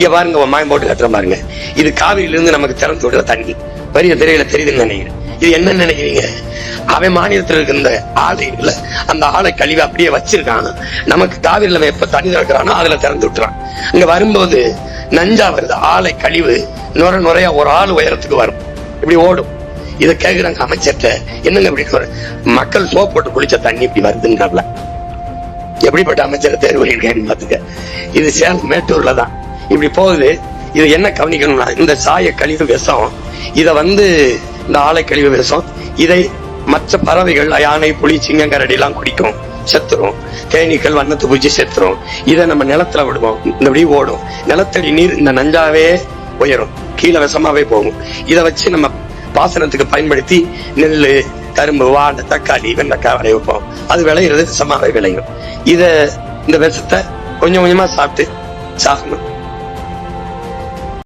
இங்க பாருங்க, மாயம் போட்டு கட்டுற பாருங்க. இது காவிரியில இருந்து நமக்கு திறந்து விடுற தண்ணி. பெரிய திரையில தெரியுதுன்னு நினைக்கிறேன். இது என்ன நினைக்கிறீங்க? அவன் மாநிலத்தில் இருக்க இந்த ஆலை இல்ல, அந்த ஆலை கழிவு அப்படியே வச்சிருக்கான். நமக்கு காவிரியில எப்ப தண்ணி திறக்கிறானோ அதுல திறந்து விட்டுறான். இங்க வரும்போது நஞ்சா வருது. ஆலை கழிவு நுரையா ஒரு ஆள் உயரத்துக்கு வரும், இப்படி ஓடும். இதை கேக்குறாங்க அமைச்சர்கிட்ட, என்னங்க இப்படி மக்கள் சோப் போட்டு குளிச்ச தண்ணி இப்படி வருதுன்னு. எப்படிப்பட்ட அமைச்சரை தேர்வு பண்ணிருக்கேன்னு பாத்துக்க. இது சேலம் மேட்டூர்ல தான் இப்படி போகுது. இது என்ன கவனிக்கணும்னா, இந்த சாய கழிவு விஷம், இத இந்த ஆலை கழிவு விஷம், இதை மற்ற பறவைகள் யானை, புலி, சிங்கம், கரடி எல்லாம் குடிக்கும், செத்துரும். தேனீக்கள், வண்ணத்து பூச்சி செத்துரும். இதை நம்ம நிலத்துல விடுவோம், இந்த ஓடும். நிலத்தடி நீர் இந்த நஞ்சாவே உயரும், கீழே விஷமாவே போகும். இதை வச்சு நம்ம பாசனத்துக்கு பயன்படுத்தி நெல்லு, கரும்பு, வாழை, தக்காளி, வெண்டைக்காய் விளைய வைப்போம். அது விளையிறது விஷமாவே விளையும். இந்த விஷத்தை கொஞ்சம் கொஞ்சமா சாப்பிட்டு சாகணும்.